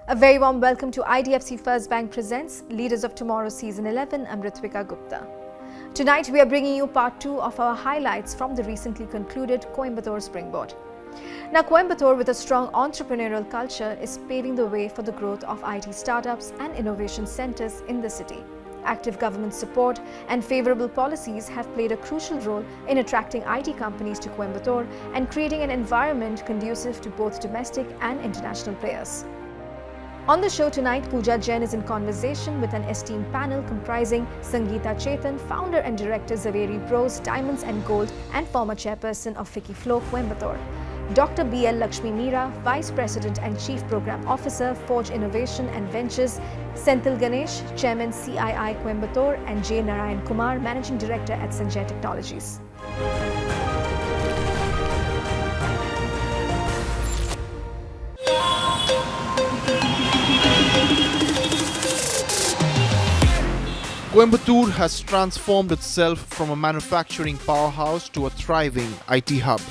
A very warm welcome to IDFC First Bank presents Leaders of Tomorrow Season 11. I'm Ritvika Gupta. Tonight we are bringing you part 2 of our highlights from the recently concluded Coimbatore Springboard. Now, Coimbatore, with a strong entrepreneurial culture, is paving the way for the growth of IT startups and innovation centers in the city. Active government support and favorable policies have played a crucial role in attracting IT companies to Coimbatore and creating an environment conducive to both domestic and international players. On the show tonight, Pooja Jain is in conversation with an esteemed panel comprising Sangeeta Chetan, founder and director Zaveri Bros, Diamonds and Gold, and former chairperson of Fiki Flow, Coimbatore. Dr. B.L. Lakshmi Meera, Vice President and Chief Program Officer, Forge Innovation and Ventures, Senthil Ganesh, Chairman CII Coimbatore, and J. Narayan Kumar, Managing Director at Sanjay Technologies. Coimbatore has transformed itself from a manufacturing powerhouse to a thriving IT hub.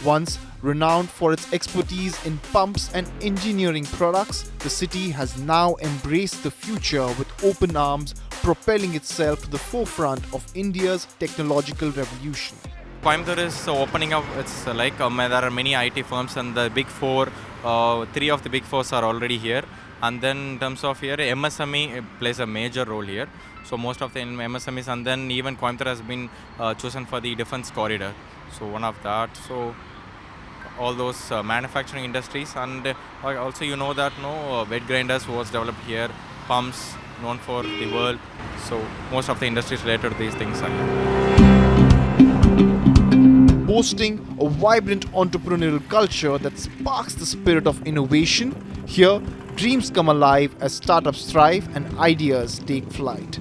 Once renowned for its expertise in pumps and engineering products, the city has now embraced the future with open arms, propelling itself to the forefront of India's technological revolution. Coimbatore is opening up. It's like there are many IT firms, and the big four, 3 of the big fours are already here. And then in terms of here, MSME plays a major role here. So most of the MSMEs, and then even Coimbatore has been chosen for the defense corridor. So one of that. So all those manufacturing industries, and also you know that wet grinders was developed here, pumps known for the world. So most of the industries related to these things are here. Boasting a vibrant entrepreneurial culture that sparks the spirit of innovation, here dreams come alive as startups thrive and ideas take flight.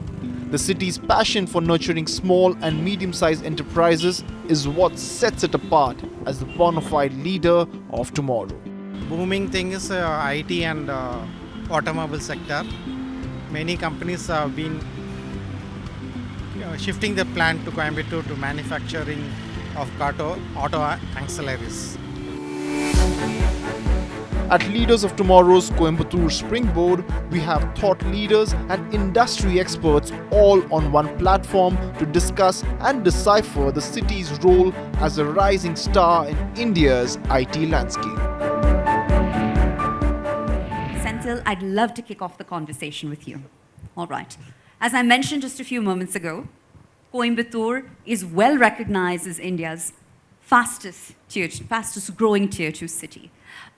The city's passion for nurturing small and medium-sized enterprises is what sets it apart as the bona fide leader of tomorrow. Booming thing is IT and automobile sector. Many companies have been shifting their plant to Coimbatore to manufacturing of auto ancillaries. At Leaders of Tomorrow's Coimbatore Springboard, we have thought leaders and industry experts all on one platform to discuss and decipher the city's role as a rising star in India's IT landscape. Senthil, I'd love to kick off the conversation with you. All right. As I mentioned just a few moments ago, Coimbatore is well recognized as India's fastest growing tier 2 city.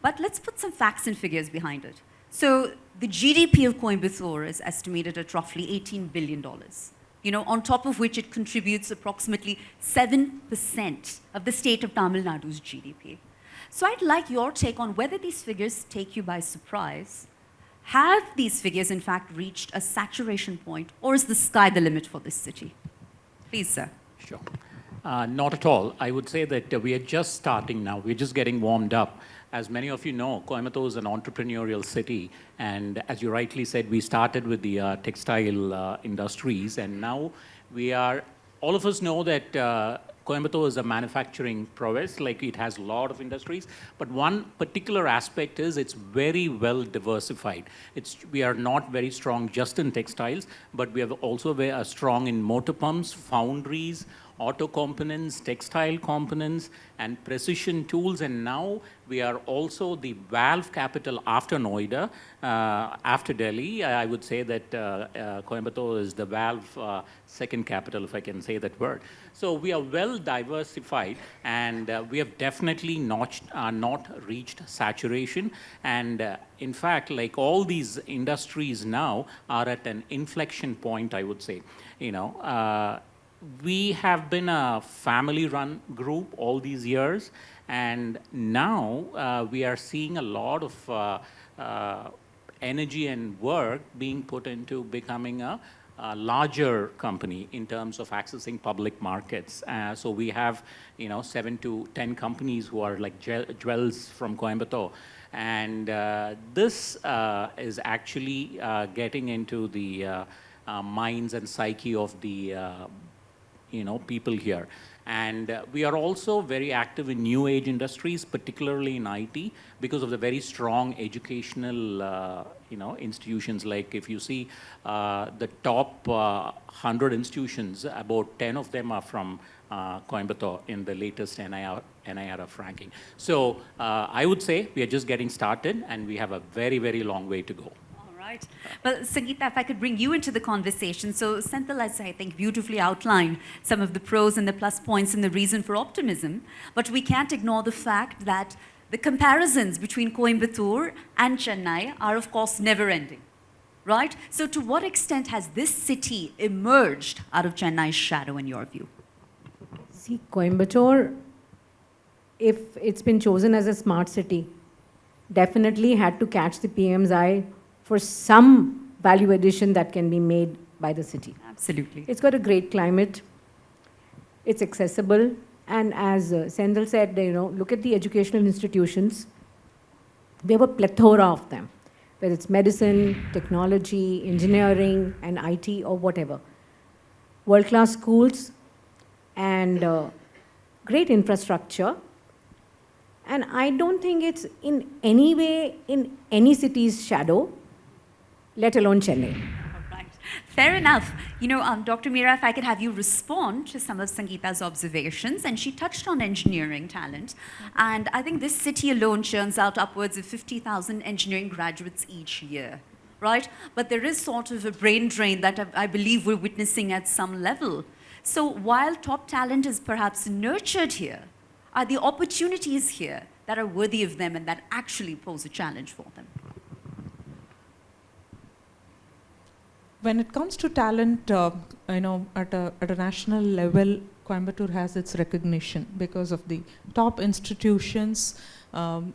But let's put some facts and figures behind it. So the GDP of Coimbatore is estimated at roughly $18 billion, on top of which it contributes approximately 7% of the state of Tamil Nadu's GDP. So I'd like your take on whether these figures take you by surprise. Have these figures, in fact, reached a saturation point, or is the sky the limit for this city? Please, sir. Sure. Not at all. I would say that we are just starting now. We're just getting warmed up. As many of you know, Coimbatore is an entrepreneurial city. And as you rightly said, we started with the textile industries. And now all of us know that Coimbatore is a manufacturing prowess, like it has a lot of industries. But one particular aspect is it's very well diversified. We are not very strong just in textiles, but we are also very strong in motor pumps, foundries, auto components, textile components, and precision tools. And now we are also the valve capital after Noida, after Delhi. I would say that Coimbatore is the valve second capital, if I can say that word. So we are well diversified, and we have definitely not reached saturation. And in fact, like all these industries now are at an inflection point, I would say. We have been a family-run group all these years, and now we are seeing a lot of energy and work being put into becoming a larger company in terms of accessing public markets. So we have 7 to 10 companies who are like jewels from Coimbatore. And this is actually getting into the minds and psyche of the people here. And we are also very active in new age industries, particularly in IT, because of the very strong educational institutions. Like if you see the top 100 institutions, about 10 of them are from Coimbatore in the latest NIRF ranking. So I would say we are just getting started and we have a very, very long way to go. Right. Well, Sangeeta, if I could bring you into the conversation. So Senthil has, I think, beautifully outlined some of the pros and the plus points and the reason for optimism. But we can't ignore the fact that the comparisons between Coimbatore and Chennai are, of course, never-ending. Right? So to what extent has this city emerged out of Chennai's shadow, in your view? See, Coimbatore, if it's been chosen as a smart city, definitely had to catch the PM's eye for some value addition that can be made by the city. Absolutely. It's got a great climate. It's accessible. And as Senthil said, look at the educational institutions. There were plethora of them, whether it's medicine, technology, engineering, and IT, or whatever. World-class schools and great infrastructure. And I don't think it's in any way in any city's shadow, let alone Chennai. All right. Fair enough. Dr. Meera, if I could have you respond to some of Sangeeta's observations, and she touched on engineering talent. And I think this city alone churns out upwards of 50,000 engineering graduates each year, right? But there is sort of a brain drain that I believe we're witnessing at some level. So while top talent is perhaps nurtured here, are the opportunities here that are worthy of them and that actually pose a challenge for them? When it comes to talent, at a national level, Coimbatore has its recognition because of the top institutions,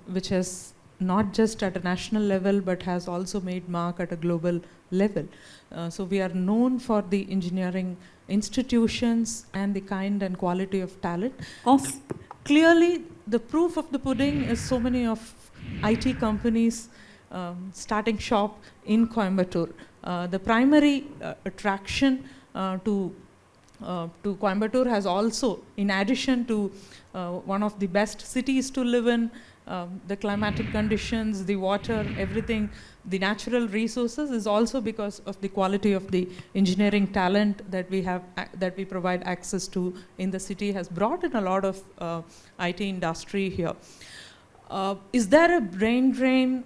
which has not just at a national level, but has also made mark at a global level. So we are known for the engineering institutions and the kind and quality of talent. Of course. Clearly, the proof of the pudding is so many of IT companies starting shop in Coimbatore. The primary attraction to Coimbatore has also, in addition to one of the best cities to live in, the climatic conditions, the water, everything, the natural resources, is also because of the quality of the engineering talent that we have, that we provide access to in the city, has brought in a lot of IT industry here. Is there a brain drain?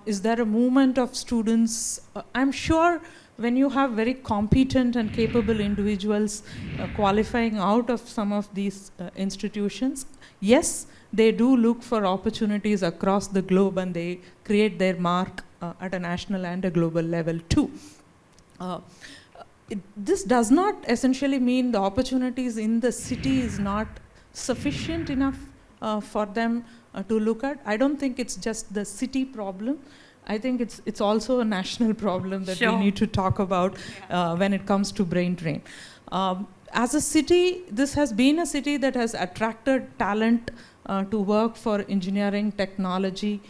Is there a movement of students? I'm sure when you have very competent and capable individuals qualifying out of some of these institutions, yes, they do look for opportunities across the globe and they create their mark at a national and a global level too. This does not essentially mean the opportunities in the city is not sufficient enough for them to look at. I don't think it's just the city problem. I think it's also a national problem that we need to talk about when it comes to brain drain. As a city, this has been a city that has attracted talent to work for engineering, technology,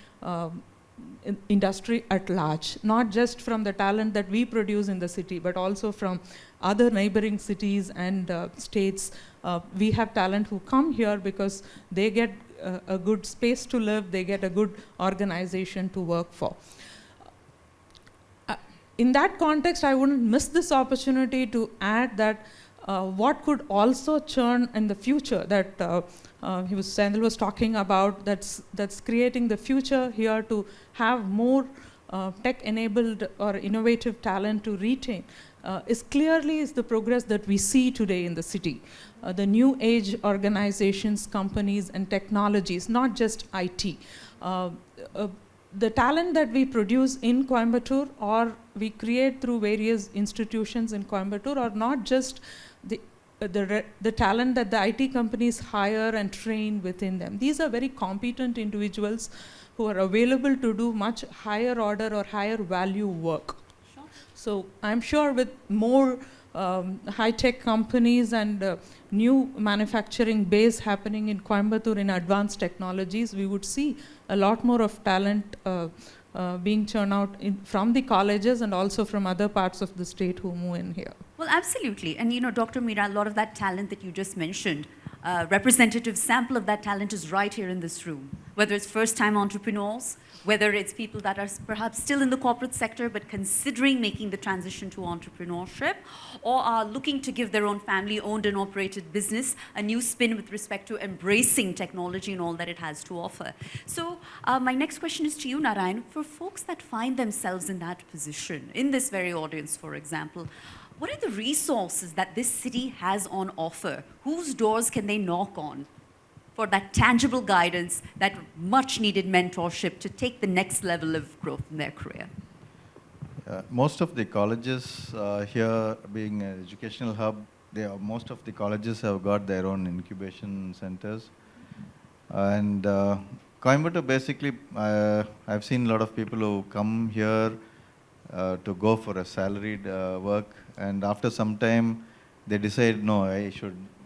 industry at large, not just from the talent that we produce in the city, but also from other neighboring cities and states. We have talent who come here because they get a good space to live, they get a good organization to work for. In that context, I wouldn't miss this opportunity to add that what could also churn in the future that Senthil was talking about, that's creating the future here to have more tech-enabled or innovative talent to retain, is the progress that we see today in the city. The new age organizations, companies, and technologies, not just IT. The talent that we produce in Coimbatore or we create through various institutions in Coimbatore are not just the talent that the IT companies hire and train within them. These are very competent individuals who are available to do much higher order or higher value work. Sure. So I'm sure with more high-tech companies and new manufacturing base happening in Coimbatore in advanced technologies, we would see a lot more of talent being churned out from the colleges and also from other parts of the state who move in here. Well, absolutely. And Dr. Meera, a lot of that talent that you just mentioned, representative sample of that talent is right here in this room. Whether it's first-time entrepreneurs, whether it's people that are perhaps still in the corporate sector but considering making the transition to entrepreneurship, or are looking to give their own family-owned and operated business a new spin with respect to embracing technology and all that it has to offer. So my next question is to you, Narayan. For folks that find themselves in that position, in this very audience, for example, what are the resources that this city has on offer? Whose doors can they knock on for that tangible guidance, that much needed mentorship to take the next level of growth in their career? Most of the colleges here, being an educational hub, most of the colleges have got their own incubation centers. And Coimbatore, basically, I've seen a lot of people who come here to go for a salaried work, and after some time, they decide, no,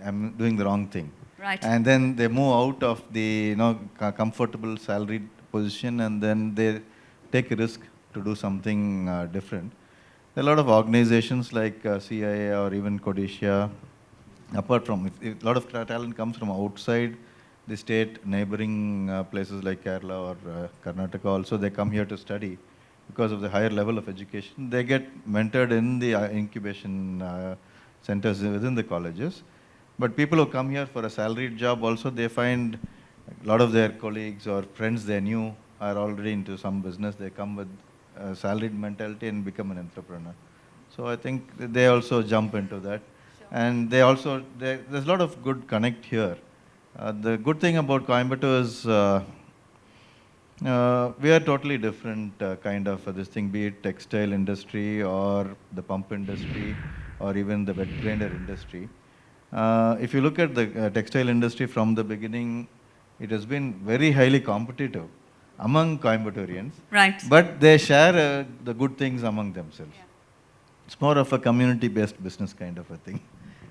I'm doing the wrong thing. Right. And then they move out of the comfortable salaried position, and then they take a risk to do something different. There are a lot of organizations like CIA or even Codicia. Apart from, a lot of talent comes from outside the state, neighboring places like Kerala or Karnataka also, they come here to study because of the higher level of education. They get mentored in the incubation centers within the colleges. But people who come here for a salaried job also, they find a lot of their colleagues or friends they knew are already into some business. They come with a salaried mentality and become an entrepreneur. So I think they also jump into that. Sure. And they also, there's a lot of good connect here. The good thing about Coimbatore is we are totally different kind of this thing, be it textile industry or the pump industry or even the wet grinder industry. If you look at the textile industry from the beginning, it has been very highly competitive among Coimbatorians. Right. But they share the good things among themselves. Yeah. It's more of a community-based business kind of a thing.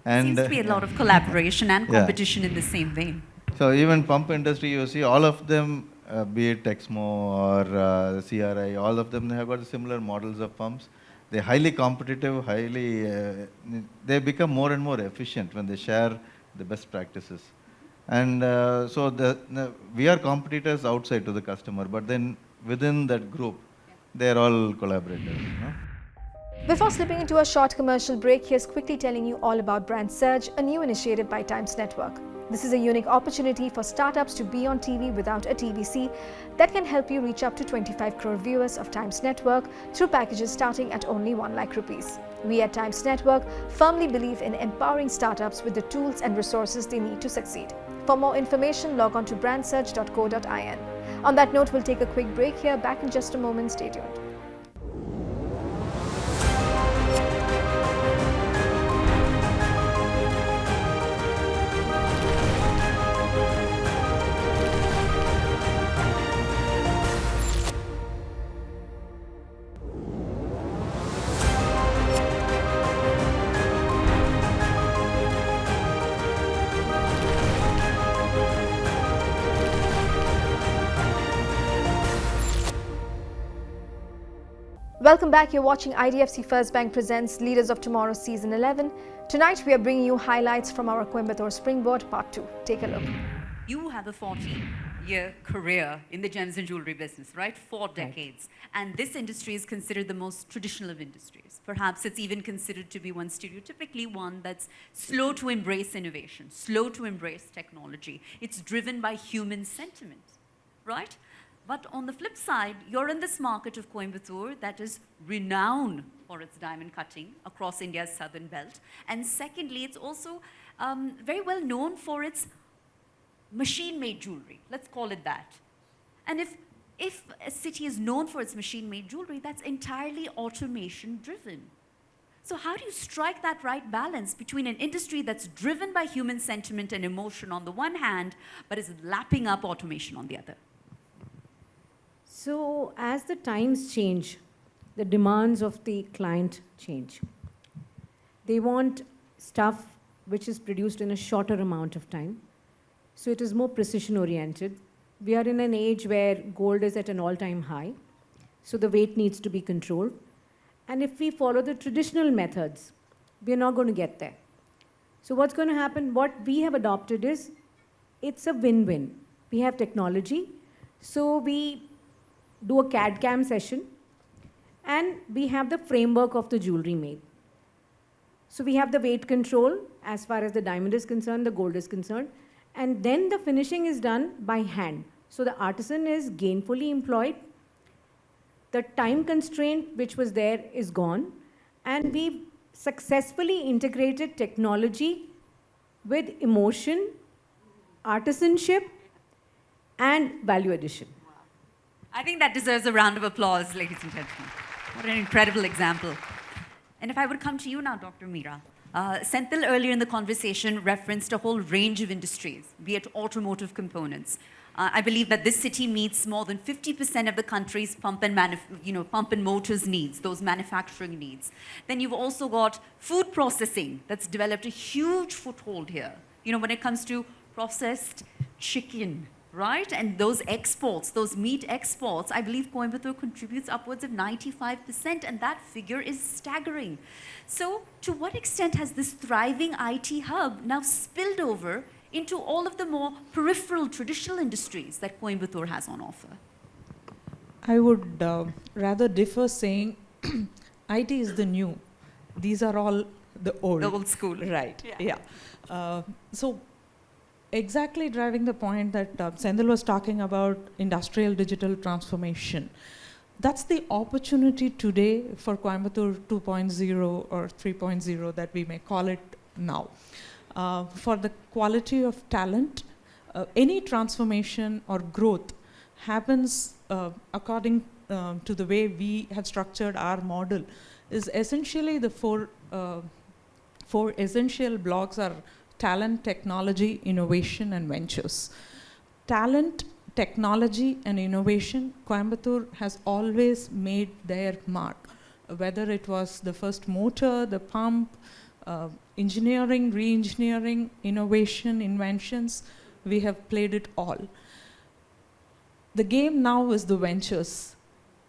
And seems to be a lot of collaboration and competition in the same vein. So even pump industry, you see all of them, be it Texmo or CRI, all of them, they have got similar models of pumps. They're highly competitive, they become more and more efficient when they share the best practices. And so we are competitors outside to the customer, but then within that group, they're all collaborators. You know? Before slipping into a short commercial break, here's quickly telling you all about Brand Surge, a new initiative by Times Network. This is a unique opportunity for startups to be on TV without a TVC that can help you reach up to 25 crore viewers of Times Network through packages starting at only 1 lakh rupees. We at Times Network firmly believe in empowering startups with the tools and resources they need to succeed. For more information, log on to brandsurge.co.in. On that note, we'll take a quick break here. Back in just a moment. Stay tuned. Welcome back. You're watching IDFC First Bank presents Leaders of Tomorrow Season 11. Tonight we are bringing you highlights from our Coimbatore Springboard Part 2. Take a look. You have a 40-year career in the gems and jewelry business, right? 4 decades. Right. And this industry is considered the most traditional of industries. Perhaps it's even considered to be stereotypically one that's slow to embrace innovation, slow to embrace technology. It's driven by human sentiment, right? But on the flip side, you're in this market of Coimbatore that is renowned for its diamond cutting across India's southern belt. And secondly, it's also very well known for its machine-made jewelry. Let's call it that. And if a city is known for its machine-made jewelry, that's entirely automation-driven. So how do you strike that right balance between an industry that's driven by human sentiment and emotion on the one hand, but is lapping up automation on the other? So as the times change, the demands of the client change. They want stuff which is produced in a shorter amount of time. So it is more precision oriented. We are in an age where gold is at an all-time high. So the weight needs to be controlled. And if we follow the traditional methods, we are not going to get there. So what's going to happen, what we have adopted is, it's a win-win. We have technology, so we do a CAD-CAM session, and we have the framework of the jewelry made. So we have the weight control as far as the diamond is concerned, the gold is concerned, and then the finishing is done by hand. So the artisan is gainfully employed, the time constraint which was there is gone, and we've successfully integrated technology with emotion, artisanship, and value addition. I think that deserves a round of applause, ladies and gentlemen. What an incredible example. And if I would come to you now, Dr. Meera. Senthil earlier in the conversation referenced a whole range of industries, be it automotive components. I believe that this city meets more than 50% of the country's pump and motors needs, those manufacturing needs. Then you've also got food processing that's developed a huge foothold here. When it comes to processed chicken, right? And those exports, those meat exports, I believe Coimbatore contributes upwards of 95%, and that figure is staggering. So to what extent has this thriving IT hub now spilled over into all of the more peripheral traditional industries that Coimbatore has on offer? I would rather differ saying IT is the new. These are all the old. The old school. Right, yeah. So exactly driving the point that Senthil was talking about, industrial digital transformation. That's the opportunity today for Coimbatore 2.0 or 3.0 that we may call it now. For the quality of talent, any transformation or growth happens according to the way we have structured our model. Is essentially the four essential blocks are talent, technology, innovation, and ventures. Talent, technology, and innovation, Coimbatore has always made their mark. Whether it was the first motor, the pump, engineering, re-engineering, innovation, inventions, we have played it all. The game now is the ventures.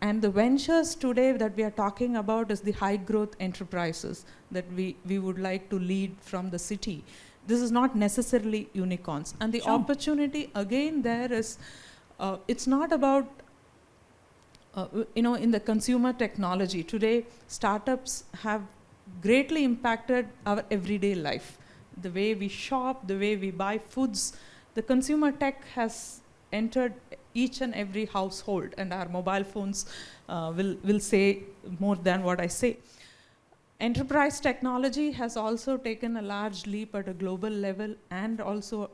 And the ventures today that we are talking about is the high growth enterprises that we would like to lead from the city. This is not necessarily unicorns. And the opportunity again there is, it's not about, in the consumer technology. Today, startups have greatly impacted our everyday life. The way we shop, the way we buy foods, the consumer tech has entered each and every household, and our mobile phones will say more than what I say. Enterprise technology has also taken a large leap at a global level, and also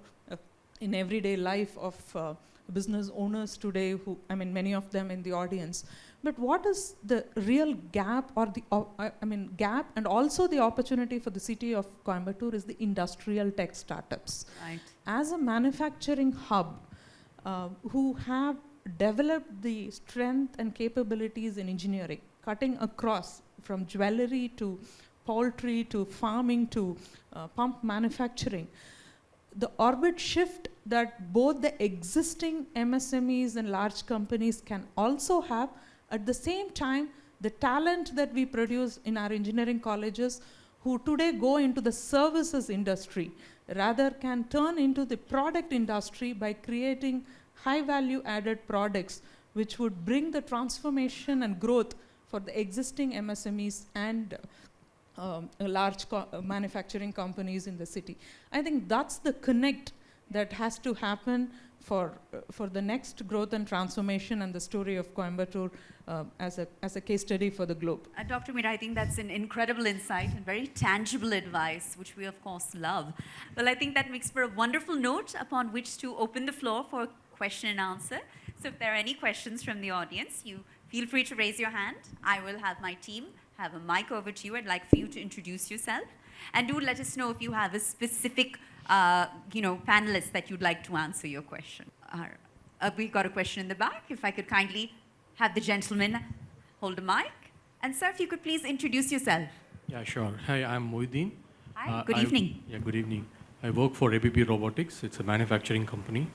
in everyday life of business owners today, many of them in the audience. But what is the real gap, or the gap, and also the opportunity for the city of Coimbatore is the industrial tech startups. Right. As a manufacturing hub, who have developed the strength and capabilities in engineering, cutting across from jewelry to poultry to farming to pump manufacturing. The orbit shift that both the existing MSMEs and large companies can also have, at the same time, the talent that we produce in our engineering colleges, who today go into the services industry, rather can turn into the product industry by creating high value added products which would bring the transformation and growth for the existing MSMEs and large manufacturing companies in the city. I think that's the connect that has to happen for the next growth and transformation, and the story of Coimbatore as a case study for the globe. Dr. Meera, I think that's an incredible insight and very tangible advice, which we of course love. Well, I think that makes for a wonderful note upon which to open the floor for question and answer. So if there are any questions from the audience, you feel free to raise your hand. I will have my team have a mic over to you. I'd like for you to introduce yourself. And do let us know if you have a specific panelist that you'd like to answer your question. We've got a question in the back. If I could kindly have the gentleman hold a mic. And sir, if you could please introduce yourself. Yeah, sure. Hi, I'm Mohiddin. Hi, good evening. Yeah, good evening. I work for ABB Robotics. It's a manufacturing company.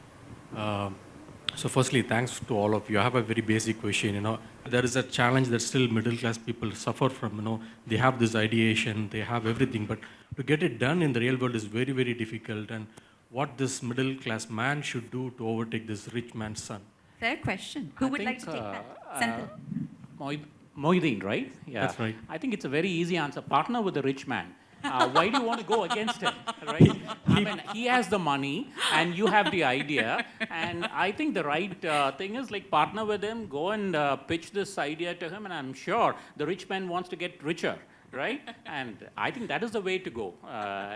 So firstly, thanks to all of you. I have a very basic question. There is a challenge that still middle class people suffer from. They have this ideation, they have everything, but to get it done in the real world is very, very difficult. And what this middle class man should do to overtake this rich man's son? Fair question. Who would like to take that? Senthil. Moideen, right? Yeah. That's right. I think it's a very easy answer. Partner with the rich man. Why do you want to go against him, right? I mean, he has the money and you have the idea. And I think the right thing is like partner with him, go and pitch this idea to him. And I'm sure the rich man wants to get richer, right? And I think that is the way to go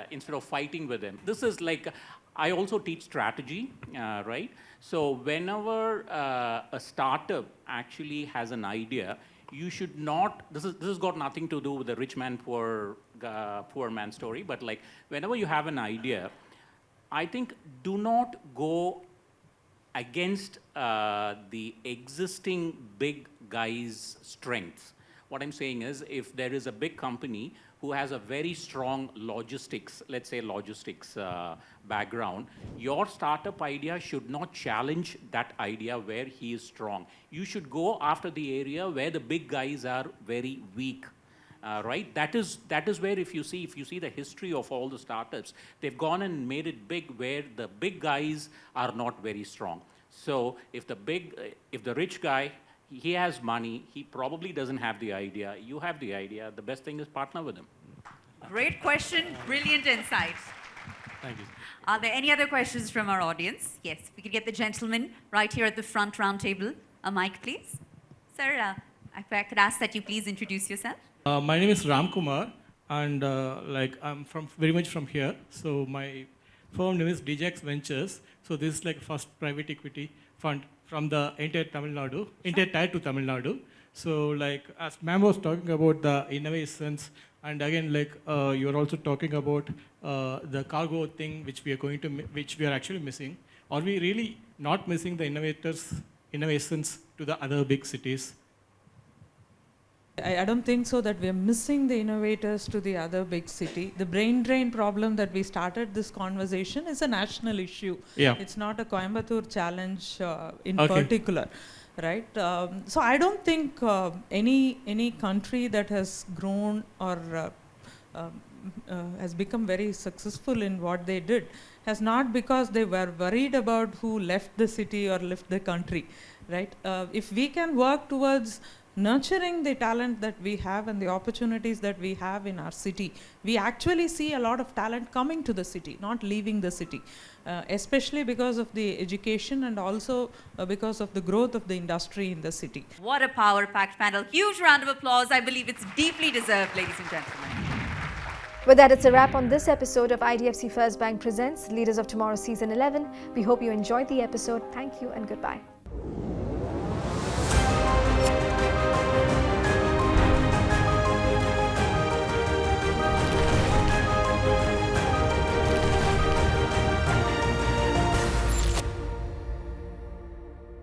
instead of fighting with him. This is like, I also teach strategy, right? So whenever a startup actually has an idea, you should not, this has got nothing to do with the rich man, poor man story, but like whenever you have an idea, I think do not go against the existing big guy's strengths. What I'm saying is if there is a big company who has a very strong logistics, let's say logistics background, your startup idea should not challenge that idea where he is strong. You should go after the area where the big guys are very weak. Right? That is where if you see the history of all the startups, they've gone and made it big where the big guys are not very strong. So if the rich guy, he has money, he probably doesn't have the idea, you have the idea, the best thing is partner with him. Great question, brilliant insight. Thank you. Are there any other questions from our audience? Yes, we could get the gentleman right here at the front round table. A mic, please. Sir, if I could ask that you please introduce yourself. My name is Ram Kumar, and I'm very much from here. So my firm name is DJX Ventures. So this is like first private equity fund from the entire Tamil Nadu, entire tied to Tamil Nadu. So like as ma'am was talking about the innovations, and again like you're also talking about the cargo thing which we are actually missing. Are we really not missing the innovations to the other big cities? I don't think so that we're missing the innovators to the other big city. The brain drain problem that we started this conversation is a national issue. Yeah. It's not a Coimbatore challenge in particular, right? So I don't think any country that has grown or has become very successful in what they did has not because they were worried about who left the city or left the country, right? If we can work towards nurturing the talent that we have and the opportunities that we have in our city, we actually see a lot of talent coming to the city, not leaving the city, especially because of the education and also because of the growth of the industry in the city. What a power-packed panel. Huge round of applause. I believe it's deeply deserved, ladies and gentlemen. With that, it's a wrap on this episode of IDFC First Bank Presents Leaders of Tomorrow Season 11. We hope you enjoyed the episode. Thank you and goodbye.